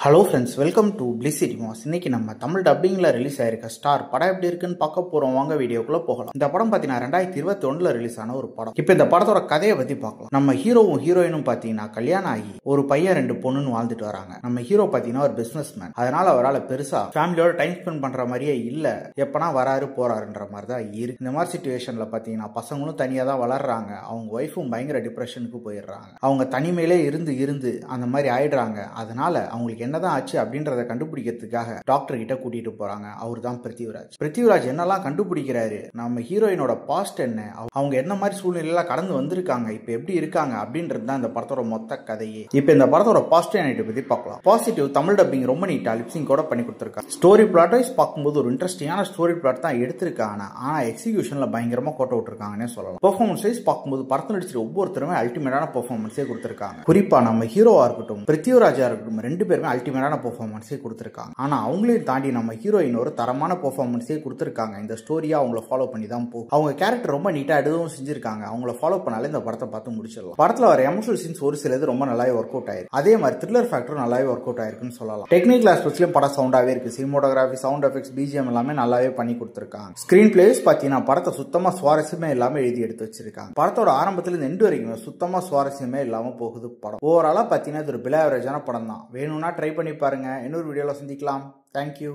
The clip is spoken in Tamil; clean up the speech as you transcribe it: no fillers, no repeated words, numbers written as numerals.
Hello friends, welcome to bliss cinemas. இன்னைக்கு நம்ம தமிழ் டப்பிங்ல ரிலீஸ் ஆயிருக்க ஸ்டார் படம் எப்படி இருக்குன்னு பார்க்க போறோம். வாங்க வீடியோக்குள்ள போகலாம். இந்த படம் பாத்தீங்கன்னா 2021 ரிலீஸ் ஆன ஒரு படம். இப்போ இந்த படத்தோட கதையை பத்தி பார்க்கலாம். நம்ம ஹீரோவும் ஹீரோயினும் பாத்தீங்கன்னா கல்யாணம் ஆகி ஒரு பையன் 2 பொண்ணுன்னு வாழ்ந்துட்டு வராங்க. நம்ம ஹீரோ பாத்தீங்கன்னா ஒரு பிசினஸ் மேன். அதனால அவரால் பெருசா ஃபேமிலியோட டைம் ஸ்பெண்ட் பண்ற மாதிரியே இல்ல. எப்பனா வராரு போறாருன்ற மாதிரி தான் இருக்கு. இந்த மாதிரி சிச்சுவேஷன்ல பாத்தீங்கன்னா பசங்களும் தனியா தான் வளர்றாங்க. அவங்க ஒய்ஃபும் பயங்கர டிப்ரெஷனுக்கு போயிடுறாங்க. அவங்க தனிமையிலே இருந்து அந்த மாதிரி ஆயிடுறாங்க. அதனால அவங்களுக்கு என்னதான் ஆச்சு அப்படின்றத கண்டுபிடிக்கிறதுக்காக டாக்டர் கிட்ட கூட்டிட்டு போறாங்க. அவர் தான் பிருத்திவிராஜ் என்னெல்லாம் கண்டுபிடிக்கிறாரு, நம்ம ஹீரோயினோட பாஸ்ட் என்ன, அவங்க என்ன மாதிரி சூழ்நிலையில கடந்து வந்திருக்காங்க, இப்ப எப்படி இருக்காங்க அப்படின்றது தான் இந்த படத்தோட மொத்த கதையே. இப்ப இந்த படத்தோட பாசிட்டிவ் பத்தி பார்க்கலாம். பாசிட்டிவ் தமிழ் டப்பிங் ரொம்ப நீட்டா லிப்சிங் கூட பண்ணி கொடுத்திருக்காங்க. ஸ்டோரி பிளாட் வைஸ் பார்க்கும்போது ஒரு இன்ட்ரெஸ்டிங்கான ஸ்டோரி பிளாட் தான் எடுத்திருக்காங்க. ஆனா எக்ஸிகியூஷன்ல பயங்கரமா கோட்ட விட்டுருக்காங்கன்னே சொல்லலாம். பெர்ஃபார்மன்ஸ் வைஸ் பார்க்கும்போது படத்தில் நடிச்சிட்டு ஒவ்வொருத்தருமே அல்டிமேட்டான பெர்ஃபார்மன்ஸே கொடுத்திருக்காங்க. குறிப்பா நம்ம ஹீரோவா இருக்கட்டும் பிருத்திவிராஜா இருக்கட்டும் 2 பேருமே அல்டிமேட்டான பெர்ஃபார்மன்ஸே கொடுத்திருக்காங்க. ஆனா அவங்களையும் தாண்டி நம்ம ஹீரோயின் ஒரு தரமான பெர்ஃபார்மன்ஸே கொடுத்திருக்காங்க. இந்த ஸ்டோரியா அவங்கள ஃபாலோ பண்ணி தான் போகும். அவங்க கேரக்டர் ரொம்ப நீட்டா எடுக்கவும் செஞ்சிருக்காங்க. அவங்கள ஃபாலோ பண்ணாலே இந்த படத்தை பார்த்து முடிச்சிடலாம். படத்துல வர எமோஷனல் சீன்ஸ் ஒரு சிலது ரொம்ப நல்லாவே ஒர்க் அவுட் ஆயிருக்கு. அதே மாதிரி த்ரில்லர் ஃபேக்டரும் நல்லாவே ஒர்க் அவுட் ஆயிருக்குன்னு சொல்லலாம். டெக்னிக்கல் ஆஸ்பெக்ட்ஸ்லயும் படம் சவுண்டாவே இருக்கு. சினிமோட்டோகிராஃபி, சவுண்ட் எஃபெக்ட்ஸ், பிஜிஎம் எல்லாமே நல்லாவே பண்ணி கொடுத்திருக்காங்க. ஸ்கிரீன் பிளேஸ் பாத்தீங்கன்னா படத்தை சுத்தமா சுவாரஸ்யமே இல்லாம எழுதி எடுத்து வச்சிருக்காங்க. படத்தோட ஆரம்பத்துல இருந்து எண்டு வரைக்கும் சுத்தமா சுவாரஸ்யமே இல்லாம போகுது படம். ஓவராலா பாத்தீங்கன்னா இது ஒரு பிலோ ஆவரேஜான படம் தான். வேணும்னா ட்ரை பண்ணி பாருங்க. இன்னொரு வீடியோல சந்திக்கலாம். தேங்க்யூ.